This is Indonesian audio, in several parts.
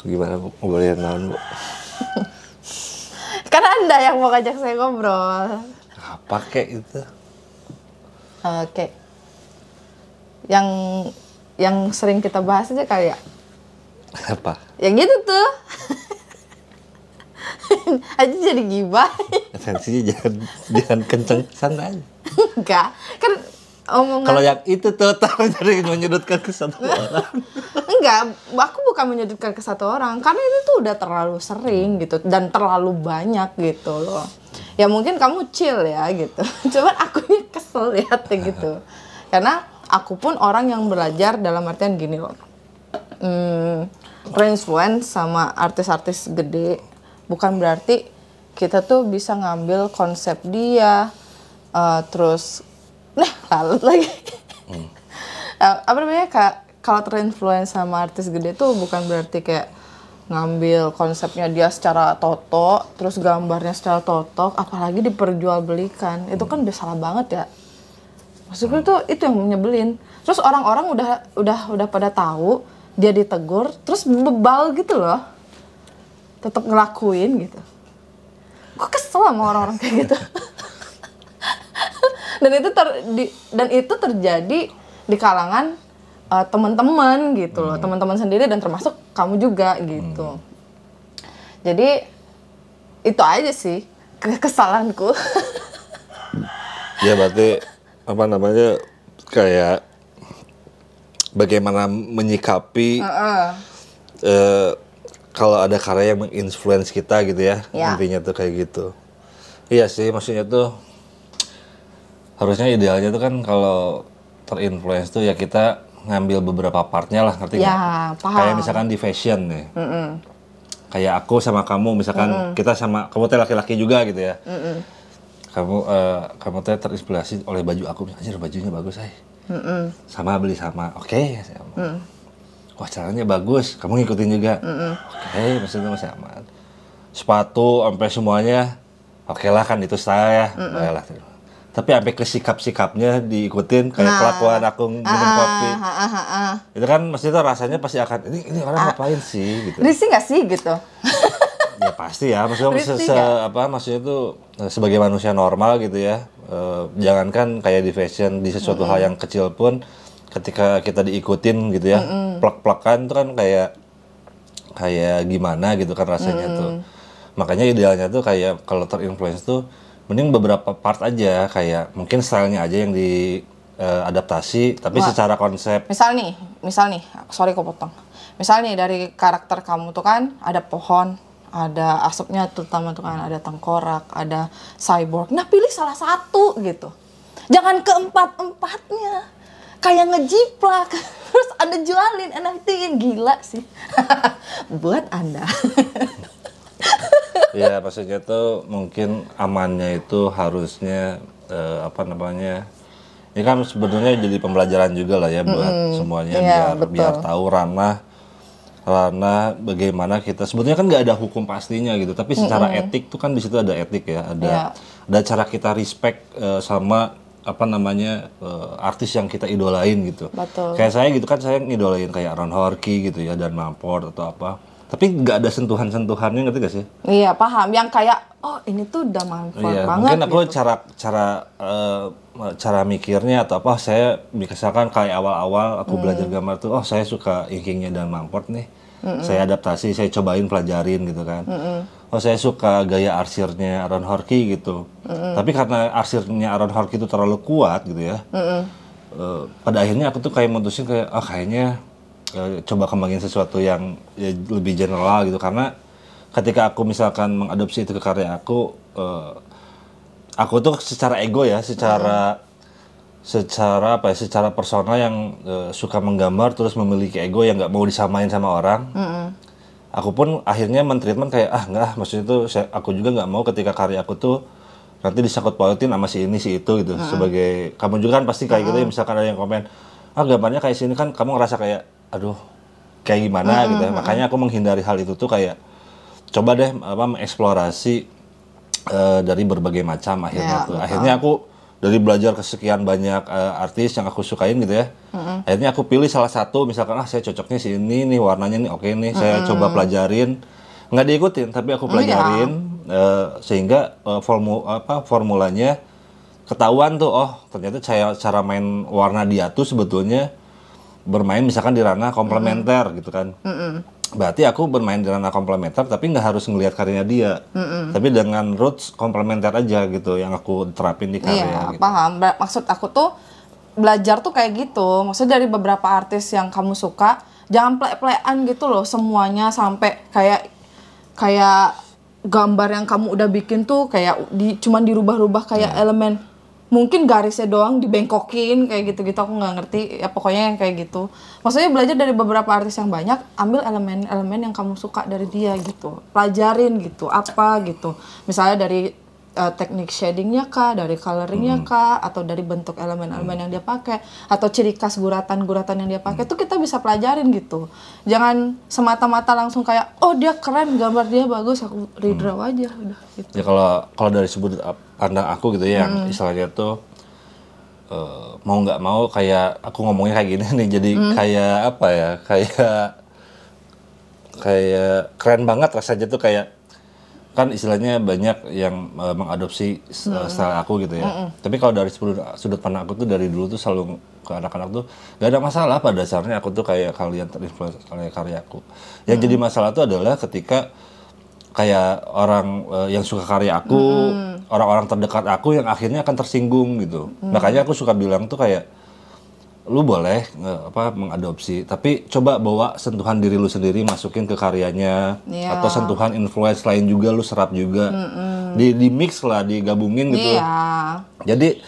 Gimana Bu? Ngobrolin naon Bu? Kan Anda yang mau ngajak saya ngobrol. Apa kek itu? Oke. Yang sering kita bahas aja kali ya. Apa? Yang gitu tuh. Aja jadi gibah. Tensinya jangan kenceng, santai aja. Enggak. Kan omongan. Kalau yang itu tuh dari menyudutkan ke satu orang. Enggak, aku bukan menyudutkan ke satu orang. Karena itu tuh udah terlalu sering gitu. Dan terlalu banyak gitu loh. Ya mungkin kamu chill ya gitu. Cuman akunya kesel lihatnya gitu. Karena aku pun orang yang belajar dalam artian gini loh. Terinfluence sama artis-artis gede. Bukan berarti kita tuh bisa ngambil konsep dia. Terus, lalut lagi. Apa namanya, kalau terinfluence sama artis gede tuh bukan berarti kayak ngambil konsepnya dia secara toto, terus gambarnya secara totok, apalagi diperjualbelikan. Itu kan udah salah banget ya. Maksudnya tuh itu yang nyebelin. Terus orang-orang udah pada tahu dia ditegur, terus bebal gitu loh. Tetap ngelakuin gitu. Gue kesel sama orang-orang kayak gitu. Dan itu terjadi di kalangan teman-teman gitu loh, teman-teman sendiri dan termasuk kamu juga gitu. Jadi itu aja sih kesalahanku. Ya berarti apa namanya kayak bagaimana menyikapi kalau ada karya yang menginfluence kita gitu ya, intinya tuh kayak gitu. Iya sih, maksudnya tuh harusnya idealnya tuh kan kalau terinfluence tuh ya kita ngambil beberapa partnya lah, ngerti nggak? Ya, paham. Kayak misalkan di fashion nih. Kayak aku sama kamu, misalkan kita sama, kamu teh laki-laki juga gitu ya. Kamu teh terinspirasi oleh baju aku, anjir bajunya bagus sama beli sama, oke. Wah caranya bagus, kamu ngikutin juga, oke, maksudnya masih aman. Sepatu sampai semuanya, oke lah kan itu saya, lah. Tapi sampai ke sikap-sikapnya diikutin kayak kelakuan aku minum kopi, itu kan maksudnya rasanya pasti akan ini orang ngapain sih gitu. Risih nggak sih gitu? Ya pasti ya, maksudnya maksudnya itu sebagai manusia normal gitu ya, jangankan kayak di fashion, di sesuatu hal yang kecil pun ketika kita diikutin gitu ya, plek-plekan itu kan kayak gimana gitu kan rasanya tuh. Makanya idealnya tuh kayak kalau terinfluence tuh mending beberapa part aja, kayak mungkin stylenya aja yang diadaptasi, tapi secara konsep. Misal nih, sorry kok potong. Misal nih dari karakter kamu tuh kan ada pohon, ada asapnya terutama tuh kan, ada tengkorak, ada cyborg. Nah pilih salah satu gitu. Jangan keempat-empatnya. Kayak ngejiplak. Terus Anda jualin, NFT-in. Gila sih. Buat Anda. Ya maksudnya tuh mungkin amannya itu harusnya apa namanya, ini kan sebenarnya jadi pembelajaran juga lah ya buat semuanya, biar tahu ranah bagaimana kita sebetulnya kan nggak ada hukum pastinya gitu, tapi secara etik tuh kan di situ ada etik ya, ada cara kita respect sama apa namanya artis yang kita idolain gitu. Betul. Kayak saya gitu kan, saya ngidolain kayak Aaron Horky gitu ya, dan Lamport atau apa. Tapi nggak ada sentuhan-sentuhannya, ngerti gak sih? Iya paham. Yang kayak ini tuh udah manfaat banget. Mungkin aku gitu. cara mikirnya atau apa, saya misalkan kayak awal-awal aku belajar gambar tuh, saya suka inkingnya dan Lamport nih. Saya adaptasi, saya cobain pelajarin gitu kan. Saya suka gaya arsirnya Aaron Horky gitu. Tapi karena arsirnya Aaron Horky itu terlalu kuat gitu ya. Pada akhirnya aku tuh kayak mutusin kayak kayaknya coba kembangin sesuatu yang ya, lebih general gitu, karena ketika aku misalkan mengadopsi itu ke karya aku tuh secara ego ya, secara personal yang suka menggambar terus memiliki ego yang nggak mau disamain sama orang. Aku pun akhirnya mentreatment kayak enggak, maksudnya tuh aku juga nggak mau ketika karya aku tuh nanti disangkut pautin sama si ini si itu gitu. Sebagai kamu juga kan pasti kayak gitu ya, misalkan ada yang komen gambarnya kayak sini kan kamu ngerasa kayak aduh kayak gimana gitu ya. Makanya aku menghindari hal itu tuh, kayak coba deh mengeksplorasi dari berbagai macam akhirnya tuh. Akhirnya aku dari belajar kesekian banyak artis yang aku sukain gitu ya. Akhirnya aku pilih salah satu, misalkan saya cocoknya si ini nih, warnanya nih oke nih, saya coba pelajarin. Nggak diikutin, tapi aku pelajarin sehingga formulanya ketahuan tuh, oh ternyata cara main warna dia tuh sebetulnya bermain misalkan di ranah komplementer gitu kan. Berarti aku bermain di ranah komplementer tapi nggak harus ngelihat karyanya dia. Tapi dengan roots komplementer aja gitu yang aku terapin di karya. Iya, gitu. paham. Maksud aku tuh belajar tuh kayak gitu. Maksudnya dari beberapa artis yang kamu suka, jangan plek-plekan gitu loh semuanya sampai kayak gambar yang kamu udah bikin tuh kayak cuman dirubah-rubah kayak elemen, mungkin garisnya doang dibengkokin kayak gitu-gitu, aku nggak ngerti ya, pokoknya yang kayak gitu. Maksudnya belajar dari beberapa artis yang banyak, ambil elemen-elemen yang kamu suka dari dia gitu, pelajarin gitu apa gitu, misalnya dari teknik shadingnya kah, dari coloringnya kah, atau dari bentuk elemen-elemen yang dia pakai, atau ciri khas guratan-guratan yang dia pakai, itu kita bisa pelajarin gitu. Jangan semata-mata langsung kayak, oh dia keren, gambar dia bagus, aku redraw aja udah gitu. Ya kalau dari sudut pandang aku gitu ya, yang istilahnya tuh mau nggak mau kayak aku ngomongnya kayak gini nih, jadi kayak apa ya, kayak keren banget rasanya tuh, kayak kan istilahnya banyak yang mengadopsi style aku gitu ya. Tapi kalau dari sudut pandang aku tuh dari dulu tuh selalu ke anak-anak tuh gak ada masalah, pada dasarnya aku tuh kayak kalian terinfluence oleh karyaku. Yang jadi masalah tuh adalah ketika kayak orang yang suka karya aku, orang-orang terdekat aku yang akhirnya akan tersinggung gitu. Makanya aku suka bilang tuh kayak, lu boleh mengadopsi, tapi coba bawa sentuhan diri lu sendiri, masukin ke karyanya, atau sentuhan influence lain juga lu serap juga, di mix lah, digabungin gitu. Jadi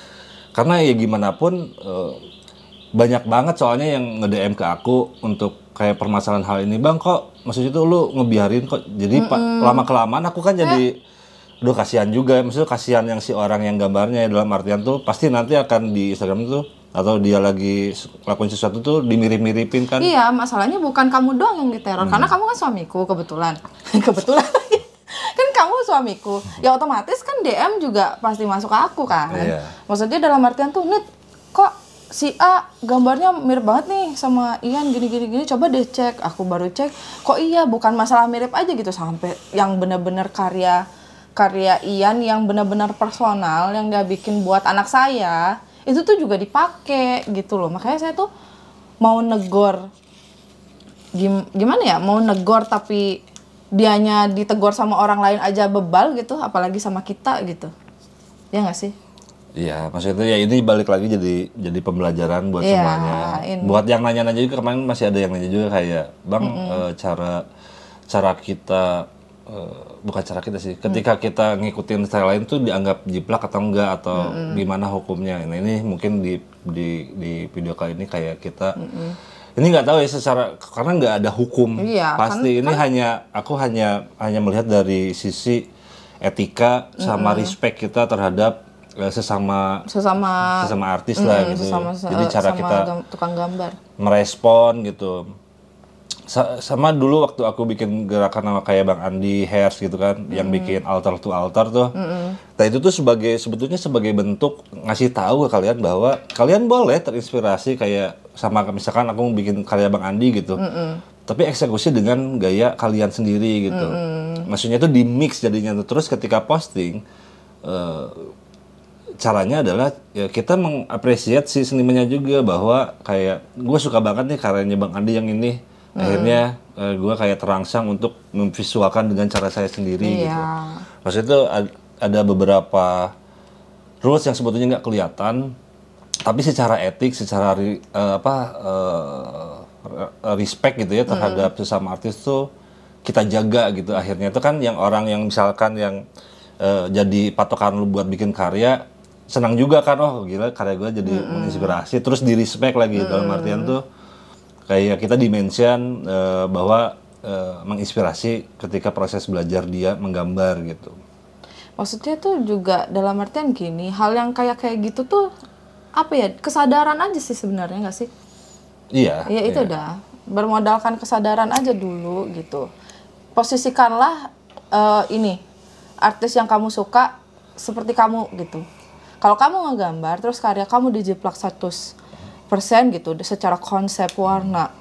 karena ya gimana pun banyak banget soalnya yang nge-DM ke aku untuk kayak permasalahan hal ini, bang kok maksudnya tuh lu ngebiarin kok, jadi lama kelamaan aku kan jadi aduh kasihan juga, maksudnya kasihan yang si orang yang gambarnya, dalam artian tuh pasti nanti akan di Instagram tuh atau dia lagi lakuin sesuatu tuh dimirip-miripin kan. Iya, masalahnya bukan kamu doang yang diteror, karena kamu kan suamiku kebetulan. Kebetulan kan kamu suamiku, ya otomatis kan DM juga pasti masuk ke aku kan. Maksudnya dalam artian tuh, Nit, kok si A gambarnya mirip banget nih sama Ian gini, coba deh cek. Aku baru cek, kok iya, bukan masalah mirip aja gitu, sampai yang benar-benar karya Ian yang benar-benar personal yang dia bikin buat anak saya, itu tuh juga dipakai gitu loh. Makanya saya tuh mau negor, gimana ya, mau negor tapi dianya ditegur sama orang lain aja bebal gitu, apalagi sama kita gitu. Ya nggak sih? Iya, maksudnya ya ini balik lagi jadi pembelajaran buat semuanya. Buat yang nanya-nanya juga, kemarin masih ada yang nanya juga kayak, bang cara kita bukan cara kita sih, ketika kita ngikutin style lain tuh dianggap jiplak atau enggak, atau gimana hukumnya. Nah ini mungkin di video kali ini kayak kita ini nggak tahu ya secara, karena nggak ada hukum pasti ini aku hanya melihat dari sisi etika sama respect kita terhadap sesama artis lah gitu. Jadi cara kita tukang gambar merespon gitu. Sama dulu waktu aku bikin gerakan nama kayak Bang Andi Hairs gitu kan, yang bikin altar to altar tuh. Nah itu tuh sebetulnya sebagai bentuk ngasih tahu ke kalian bahwa kalian boleh terinspirasi kayak sama, misalkan aku bikin karya Bang Andi gitu. Tapi eksekusi dengan gaya kalian sendiri gitu. Maksudnya tuh di mix jadinya tuh. Terus ketika posting caranya adalah ya kita mengapresiasi si senimannya juga, bahwa kayak gue suka banget nih karyanya Bang Andi yang ini. Akhirnya gue kayak terangsang untuk memvisualkan dengan cara saya sendiri gitu. Maksudnya itu ada beberapa rules yang sebetulnya nggak kelihatan, tapi secara etik, secara respect gitu ya terhadap sesama artis tuh kita jaga gitu. Akhirnya itu kan yang orang yang misalkan yang jadi patokan lu buat bikin karya, senang juga kan, oh gila karya gue jadi menginspirasi, terus di respect lagi. Dalam artian tuh kayak kita dimention bahwa menginspirasi ketika proses belajar dia menggambar gitu. Maksudnya tuh juga dalam artian gini, hal yang kayak gitu tuh apa ya, kesadaran aja sih sebenarnya, nggak sih? Iya. Ya itu dah, bermodalkan kesadaran aja dulu gitu. Posisikanlah ini artis yang kamu suka seperti kamu gitu. Kalau kamu ngegambar terus karya kamu dijiplak 100% gitu secara konsep, warna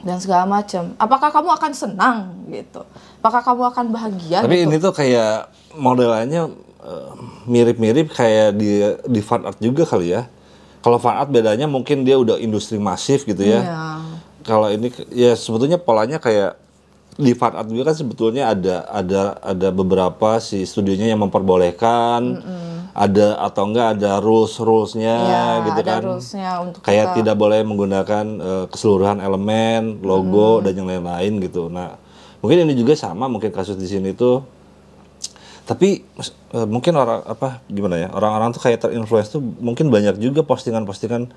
dan segala macam, apakah kamu akan senang gitu? Apakah kamu akan bahagia? Tapi gitu? ini tuh kayak modelannya mirip-mirip kayak di fan art juga kali ya. Kalau fan art bedanya mungkin dia udah industri masif gitu ya. Iya. Kalau ini ya sebetulnya polanya kayak di fan art juga kan sebetulnya ada beberapa si studionya yang memperbolehkan, ada atau enggak ada rulesnya Iya, gitu ada kan. rules-nya untuk Kayak kita. tidak boleh menggunakan keseluruhan elemen, logo dan yang lain-lain gitu. Nah, mungkin ini juga sama mungkin kasus di sini tuh. Tapi mungkin gimana ya? Orang-orang tuh kayak terinfluence tuh mungkin banyak juga postingan-postingan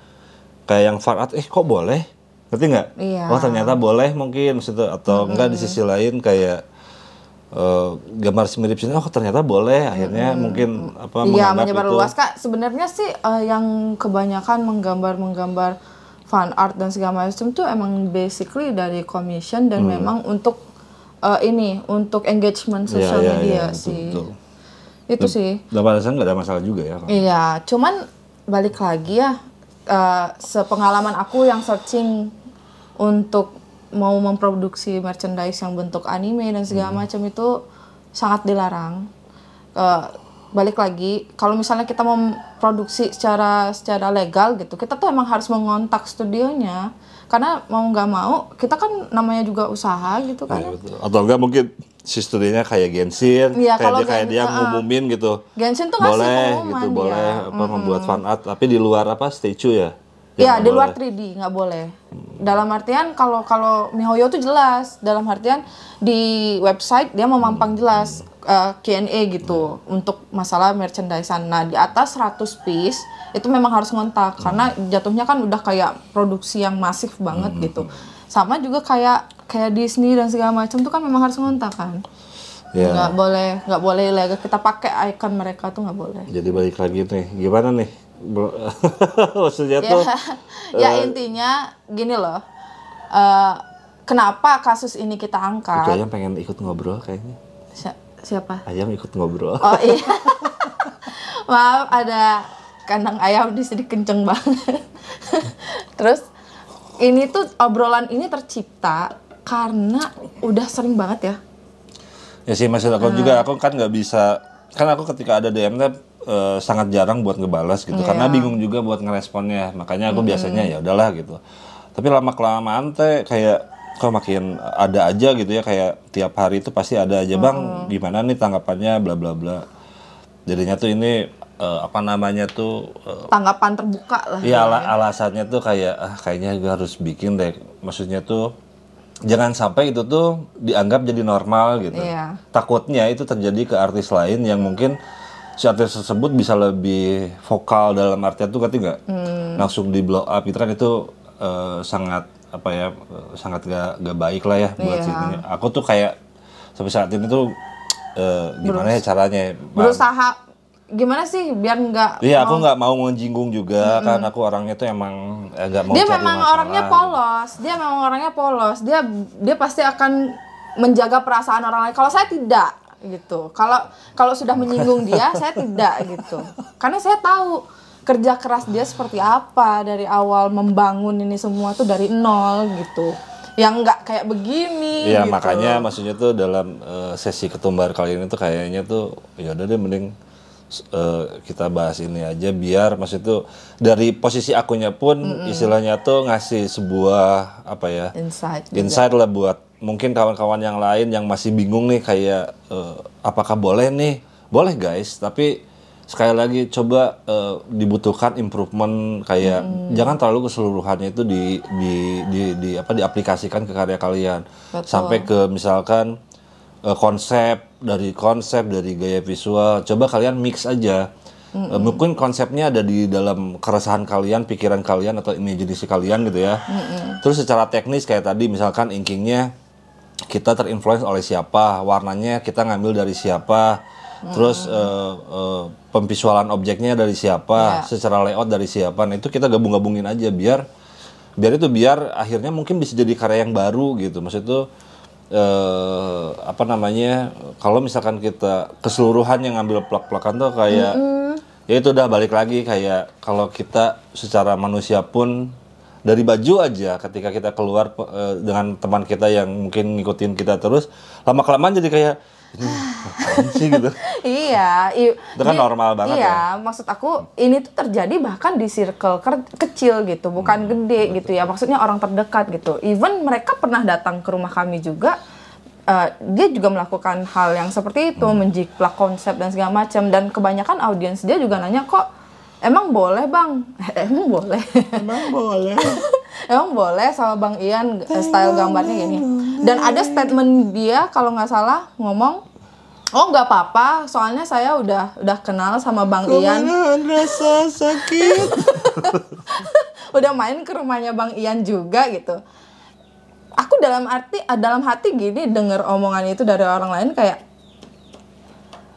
kayak yang fan art, kok boleh? Ngerti nggak? Iya. Oh ternyata boleh mungkin maksudnya, atau enggak di sisi lain kayak gambar mirip sini, oh ternyata boleh. Akhirnya mungkin Iya, menganggap menyebar itu. luas Kak. Sebenarnya sih yang kebanyakan menggambar fan art dan segala macam tuh emang basically dari commission dan memang untuk untuk engagement sosial Iya, media betul, sih. betul. Itu sih. Dan pada dasarnya nggak ada masalah juga ya. Iya, cuman balik lagi ya, sepengalaman aku yang searching untuk mau memproduksi merchandise yang bentuk anime dan segala macam itu sangat dilarang. Balik lagi, kalau misalnya kita mau produksi secara legal gitu, kita tuh emang harus mengontak studionya. Karena mau nggak mau, kita kan namanya juga usaha gitu kan. Iya, betul. Atau enggak mungkin si studionya kayak Genshin, Iya, kalau kayak dia ngumumin gitu. Genshin tuh ngasih Boleh pengumuman gitu, dia. boleh membuat fan art, tapi di luar statue ya. Iya, Yang di nggak luar boleh. 3D nggak boleh. Dalam artian kalau MiHoYo tuh jelas. Dalam artian di website dia memampang jelas Q&A gitu untuk masalah merchandise-an. Nah, di atas 100 piece itu memang harus ngontak karena jatuhnya kan udah kayak produksi yang masif banget gitu. Sama juga kayak Disney dan segala macam tuh kan memang harus ngontak kan. Ya. Nggak boleh lagi kita pakai icon mereka tuh nggak boleh. Jadi balik lagi nih, gimana nih? Maksudnya tuh Ya intinya gini loh, kenapa kasus ini kita itu angkat? Ayam pengen ikut ngobrol kayaknya. Siapa? Ayam ikut ngobrol. Oh iya, maaf ada kandang ayam di sini kenceng banget. Terus ini tuh obrolan ini tercipta karena udah sering banget ya. Ya sih maksud aku juga, aku kan nggak bisa, kan aku ketika ada DM sangat jarang buat ngebalas gitu, karena bingung juga buat ngeresponnya, makanya aku biasanya ya udahlah gitu. Tapi lama kelamaan kayak kok makin ada aja gitu ya, kayak tiap hari itu pasti ada aja, bang gimana nih tanggapannya bla bla bla. Jadinya tuh ini Tanggapan terbuka lah. iya alasannya tuh kayak kayaknya gue harus bikin deh, maksudnya tuh jangan sampai itu tuh dianggap jadi normal gitu. Iya. Takutnya itu terjadi ke artis lain yang mungkin si artis tersebut bisa lebih vokal dalam artian tuh nggak langsung di blow up itu kan, itu sangat sangat gak baik lah ya buat sini. Aku tuh kayak sampai saat ini tuh gimana ya caranya Berusaha gimana sih biar nggak. Iya, aku nggak mau menjinggung juga kan, aku orangnya tuh emang nggak mau Dia cari memang masalah. orangnya polos. Dia pasti akan menjaga perasaan orang lain. Kalau saya tidak gitu. Kalau sudah menyinggung dia, saya tidak gitu. Karena saya tahu kerja keras dia seperti apa dari awal membangun ini semua tuh dari nol gitu. Yang nggak kayak begini. Iya, gitu. makanya maksudnya tuh dalam sesi ketumbar kali ini tuh kayaknya tuh ya udah deh mending kita bahas ini aja, biar maksud tuh dari posisi akunya pun istilahnya tuh ngasih sebuah insight lah buat mungkin kawan-kawan yang lain yang masih bingung nih kayak apakah boleh nih, boleh guys, tapi sekali lagi coba dibutuhkan improvement, kayak jangan terlalu keseluruhannya itu diaplikasikan ke karya kalian. Betul. Sampai ke misalkan konsep dari gaya visual, coba kalian mix aja. Mungkin konsepnya ada di dalam keresahan kalian, pikiran kalian atau imajinasi kalian gitu ya. Terus secara teknis kayak tadi misalkan inkingnya kita terinfluence oleh siapa, warnanya kita ngambil dari siapa, terus pemvisualan objeknya dari siapa, secara layout dari siapa. Nah itu kita gabung-gabungin aja biar akhirnya mungkin bisa jadi karya yang baru gitu. Maksud itu kalau misalkan kita keseluruhan yang ngambil plak-plakan tuh kayak ya itu udah balik lagi kayak kalau kita secara manusia pun dari baju aja ketika kita keluar dengan teman kita yang mungkin ngikutin kita terus lama-kelamaan jadi kayak ini apaan sih gitu. Iya, Itu kan normal banget ya. Iya, maksud aku ini tuh terjadi bahkan di circle kecil gitu, bukan gede gitu ya. Maksudnya orang terdekat gitu. Even mereka pernah datang ke rumah kami juga, dia juga melakukan hal yang seperti itu, menjiplak konsep dan segala macam. Dan kebanyakan audiens dia juga nanya, kok emang boleh bang? Emang boleh? Emang boleh. Emang boleh sama Bang Ian style gambarnya gini. Dan ada statement dia kalau nggak salah ngomong, oh nggak apa-apa, soalnya saya udah kenal sama Bang Ian. Rasa sakit. Udah main ke rumahnya Bang Ian juga gitu. Aku dalam hati gini denger omongan itu dari orang lain kayak,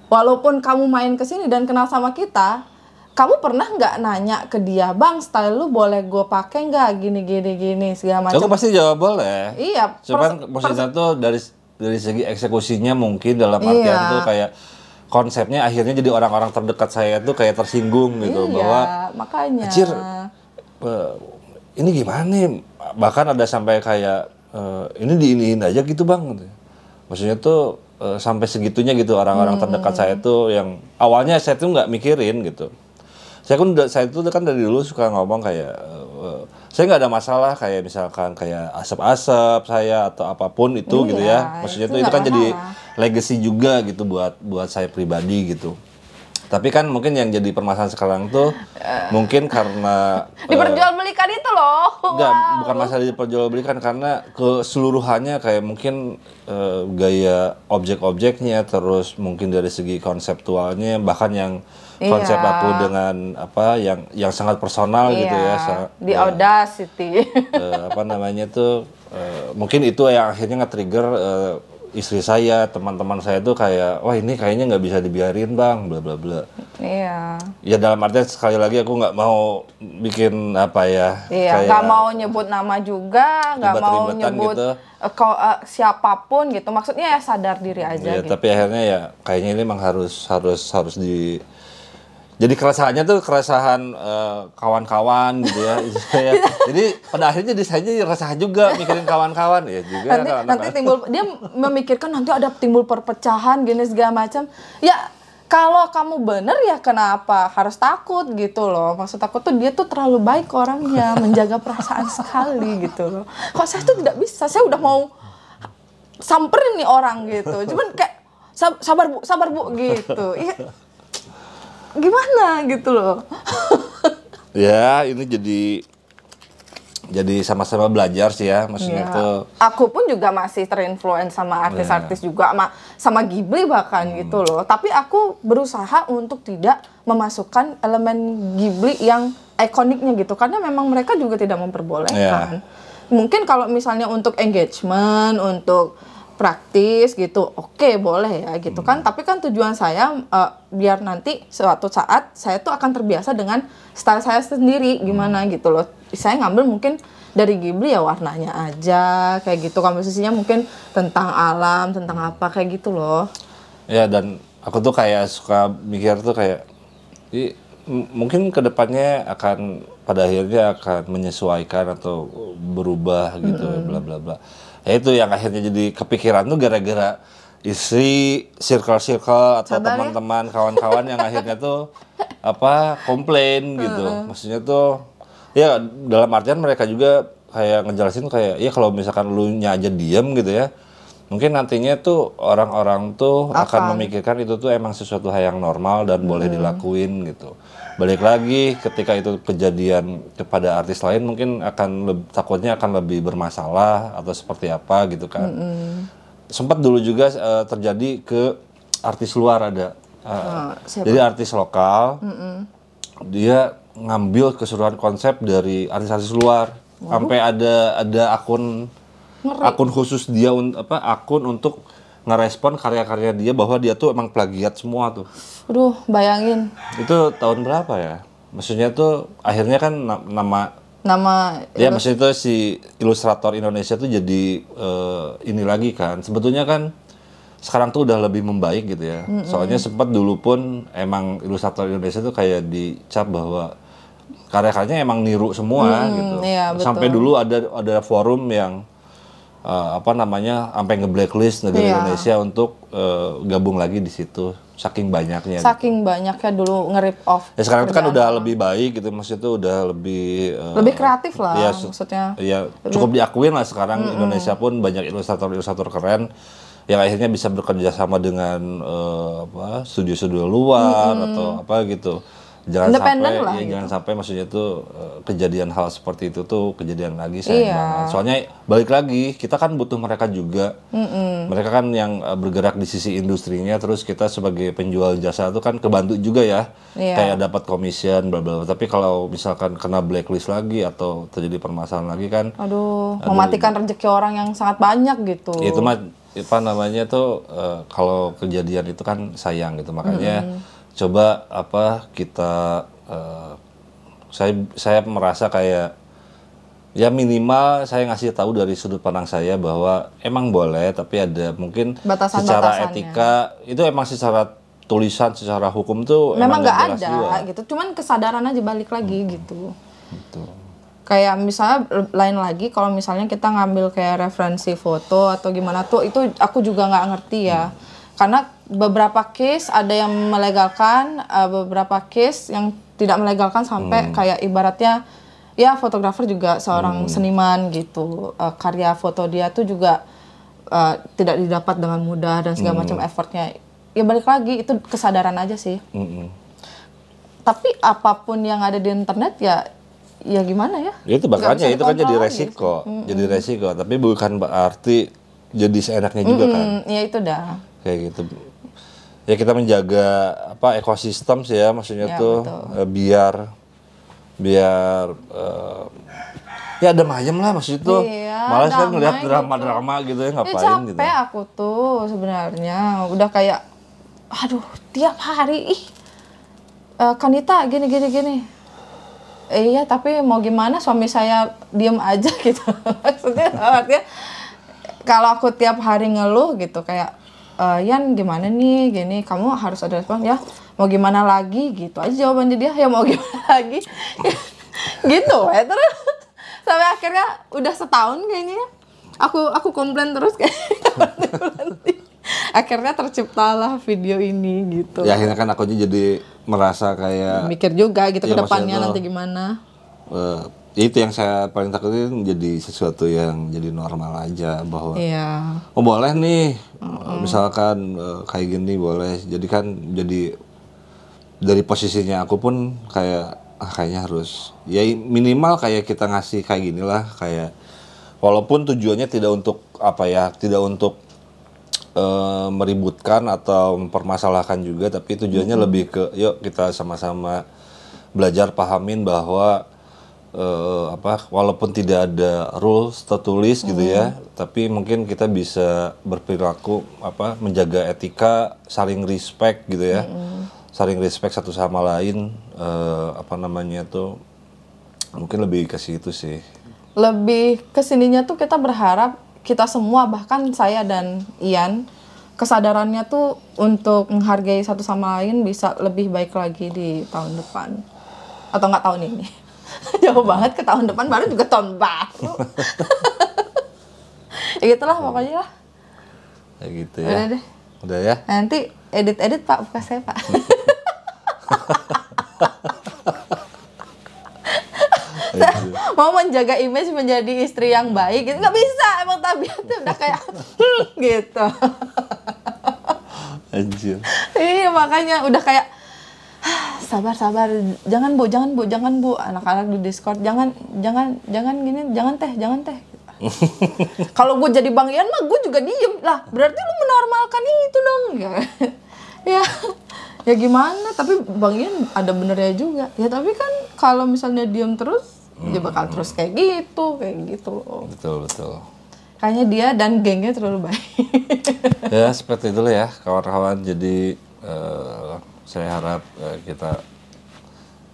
walaupun kamu main ke sini dan kenal sama kita, kamu pernah nggak nanya ke dia, bang, style lu boleh gue pakai nggak, gini segala macam? Aku pasti jawab boleh. Iya. Cuman maksudnya tuh dari segi eksekusinya mungkin dalam artian tuh kayak konsepnya akhirnya jadi orang-orang terdekat saya tuh kayak tersinggung gitu bahwa makanya. Acir, ini gimana nih? Bahkan ada sampai kayak ini diiniin aja gitu bang. Maksudnya tuh sampai segitunya gitu orang-orang terdekat saya tuh yang awalnya saya tuh nggak mikirin gitu. Saya tuh kan dari dulu suka ngomong kayak saya nggak ada masalah kayak misalkan kayak asap-asap saya atau apapun itu gitu ya. Maksudnya tuh itu kan jadi legacy juga gitu buat saya pribadi gitu. Tapi kan mungkin yang jadi permasalahan sekarang tuh mungkin karena diperjualbelikan itu loh. Enggak, bukan masalah diperjualbelikan karena keseluruhannya kayak mungkin gaya objek-objeknya terus mungkin dari segi konseptualnya bahkan yang konsep aku dengan apa yang sangat personal gitu ya. Di Audacity. Apa namanya tuh mungkin itu yang akhirnya nge-trigger istri saya, teman-teman saya tuh kayak, wah ini kayaknya nggak bisa dibiarin bang, bla bla bla. Iya. Ya dalam artian sekali lagi aku nggak mau bikin apa ya. Iya, nggak mau nyebut nama juga, nggak mau nyebut gitu. Siapapun gitu. Maksudnya ya sadar diri aja. Ya, gitu. tapi akhirnya ya kayaknya ini memang harus di. Jadi keresahan kawan-kawan gitu ya. Jadi pada akhirnya saya resah juga mikirin kawan-kawan ya juga. Nanti timbul dia memikirkan nanti ada timbul perpecahan gini segala macam. Ya kalau kamu bener ya kenapa harus takut gitu loh. Maksud aku tuh dia tuh terlalu baik orangnya, menjaga perasaan sekali gitu loh. Kok saya tuh tidak bisa, saya udah mau samperin nih orang gitu. Cuman kayak sabar bu gitu. Iya. Gimana gitu loh. Ya ini jadi sama-sama belajar sih ya maksudnya tuh. Aku pun juga masih terinfluence sama artis-artis juga sama Ghibli bahkan gitu loh. Tapi aku berusaha untuk tidak memasukkan elemen Ghibli yang ikoniknya gitu karena memang mereka juga tidak memperbolehkan. Mungkin kalau misalnya untuk engagement, untuk praktis gitu, oke, boleh ya gitu kan. Tapi kan tujuan saya biar nanti suatu saat saya tuh akan terbiasa dengan style saya sendiri gimana gitu loh. Saya ngambil mungkin dari Ghibli ya warnanya aja kayak gitu, komposisinya mungkin tentang alam, tentang apa kayak gitu loh. Ya dan aku tuh kayak suka mikir tuh kayak mungkin kedepannya akan pada akhirnya akan menyesuaikan atau berubah gitu bla bla bla. Ya itu yang akhirnya jadi kepikiran tuh gara-gara istri, circle atau teman-teman, kawan-kawan yang akhirnya tuh komplain gitu. Maksudnya tuh ya dalam artian mereka juga kayak ngejelasin kayak ya kalau misalkan lu nya aja diem gitu ya. Mungkin nantinya tuh orang-orang tuh akan memikirkan itu tuh emang sesuatu hal yang normal dan boleh dilakuin gitu. Balik lagi ketika itu kejadian kepada artis lain mungkin takutnya akan lebih bermasalah atau seperti apa gitu kan. Sempat dulu juga terjadi ke artis luar ada. Jadi artis lokal dia ngambil keseluruhan konsep dari artis-artis luar. Sampai ada akun khusus dia akun untuk ngerespon karya-karya dia bahwa dia tuh emang plagiat semua tuh. Aduh, bayangin. Itu tahun berapa ya? Maksudnya tuh akhirnya kan nama ya maksudnya tuh si ilustrator Indonesia tuh jadi ini lagi kan. Sebetulnya kan sekarang tuh udah lebih membaik gitu ya. Soalnya sempat dulu pun emang ilustrator Indonesia tuh kayak dicap bahwa karya-karyanya emang niru semua gitu. Iya, Sampai betul. dulu ada forum yang apa namanya sampai nge-blacklist negara Iya. Indonesia untuk gabung lagi di situ. Saking banyaknya. Saking banyaknya dulu nge-rip off. Ya sekarang itu kan kerjaan udah orang. lebih baik gitu, maksudnya itu udah lebih Lebih kreatif lah, ya, maksudnya. ya cukup diakuin lah sekarang Indonesia pun banyak ilustrator-ilustrator keren yang akhirnya bisa bekerja sama dengan apa studio-studio luar atau apa gitu. Jangan Independen sampai lah ya gitu. jangan sampai maksudnya tuh kejadian hal seperti itu tuh kejadian lagi sayang Iya. banget. Soalnya balik lagi kita kan butuh mereka juga. Mereka kan yang bergerak di sisi industrinya, terus kita sebagai penjual jasa tuh kan kebantu juga ya. Iya. Kayak dapat commission bla bla. Tapi kalau misalkan kena blacklist lagi atau terjadi permasalahan lagi kan Aduh, mematikan rezeki orang yang sangat banyak gitu. itu mah apa namanya tuh kalau kejadian itu kan sayang gitu. Makanya coba apa kita saya merasa kayak ya minimal saya ngasih tahu dari sudut pandang saya bahwa emang boleh tapi ada mungkin secara Batasan-batasannya. etika itu emang secara tulisan secara hukum tuh Memang nggak jelas ada juga. gitu, cuman kesadaran aja balik lagi gitu. Gitu. Kayak misalnya lain lagi kalau misalnya kita ngambil kayak referensi foto atau gimana tuh itu aku juga nggak ngerti ya. Karena beberapa case ada yang melegalkan, beberapa case yang tidak melegalkan sampai kayak ibaratnya ya fotografer juga seorang seniman gitu. Karya foto dia tuh juga tidak didapat dengan mudah dan segala macam effortnya. Ya balik lagi itu kesadaran aja sih. Tapi apapun yang ada di internet ya gimana ya? Ya itu Nggak makanya bisa itu kan jadi dikontrol lagi resiko, jadi resiko. Tapi bukan berarti jadi seenaknya juga kan, Ya itu dah. kayak gitu. Ya kita menjaga apa ekosistem sih ya, maksudnya Ya, tuh biar ya ada ayem lah maksud itu. Iya, Malah saya damai ngeliat gitu. drama-drama gitu ya Ya ngapain gitu. capek aku tuh sebenarnya udah kayak aduh tiap hari Kanita gini. Iya tapi mau gimana suami saya diem aja gitu. Maksudnya artinya kalau aku tiap hari ngeluh gitu kayak Yan gimana nih gini kamu harus ada respon ya mau gimana lagi gitu aja jawabannya dia ya mau gimana lagi gitu ya terus sampai akhirnya udah setahun kayaknya ya. Aku komplain terus kayak akhirnya terciptalah video ini gitu. Ya akhirnya kan aku jadi merasa kayak Mikir juga gitu Iya, ke depannya maksudnya tuh, nanti gimana. ya itu yang saya paling takutin menjadi sesuatu yang jadi normal aja bahwa Iya. oh boleh nih misalkan kayak gini boleh jadi kan jadi dari posisinya aku pun kayak kayaknya harus ya minimal kayak kita ngasih kayak gini lah kayak walaupun tujuannya tidak untuk apa ya tidak untuk meributkan atau mempermasalahkan juga tapi tujuannya lebih ke yuk kita sama-sama belajar pahamin bahwa apa walaupun tidak ada rules tertulis gitu ya tapi mungkin kita bisa berperilaku apa menjaga etika saling respect gitu ya saling respect satu sama lain apa namanya tuh mungkin lebih ke situ sih Lebih kesininya tuh kita berharap kita semua bahkan saya dan Ian kesadarannya tuh untuk menghargai satu sama lain bisa lebih baik lagi di tahun depan atau nggak tahun ini. Jauh banget ke tahun depan baru juga tahun baru. Ya gitulah pokoknya lah. ya gitu ya Udah deh. udah ya Nanti edit Pak bukan saya Pak. Mau menjaga image menjadi istri yang baik gitu nggak bisa emang tabiatnya udah kayak gitu. anjir Iya makanya udah kayak sabar jangan bu anak-anak di Discord jangan gini jangan teh kalau gue jadi Bang Ian mah gue juga diem lah berarti lu menormalkan itu dong ya gimana tapi Bang Ian ada benernya juga ya tapi kan kalau misalnya diem terus dia bakal terus kayak gitu loh. betul Kayaknya dia dan gengnya terlalu baik. ya seperti itulah ya kawan-kawan jadi saya harap kita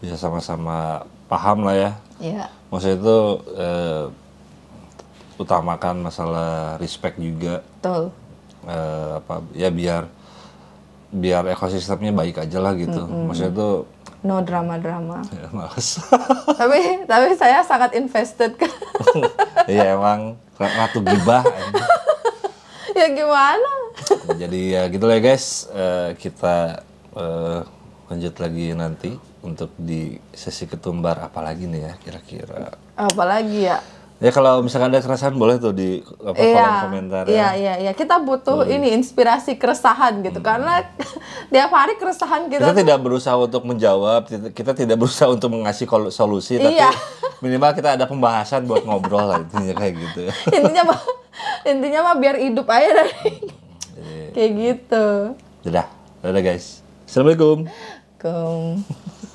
bisa sama-sama paham lah ya Iya. maksudnya itu utamakan masalah respect juga Betul. apa ya biar ekosistemnya baik aja lah gitu. Maksudnya tuh no drama-drama. ya, males. tapi saya sangat invested kan. Iya emang ratu gibah. Ya gimana? Jadi ya gitu lah ya guys. Kita lanjut lagi nanti untuk di sesi ketumbar apalagi nih ya kira-kira. Apalagi ya? Ya kalau misalkan ada keresahan boleh tuh di kolom komentar ya. Iya. Kita butuh ini inspirasi keresahan gitu karena tiap hari keresahan Kita kita tidak berusaha untuk menjawab, kita tidak berusaha untuk mengasih solusi, tapi Iya. minimal kita ada pembahasan buat ngobrol lah intinya kayak gitu ya. intinya mah biar hidup aja dari kayak gitu. Dadah guys. Assalamualaikum. Kum.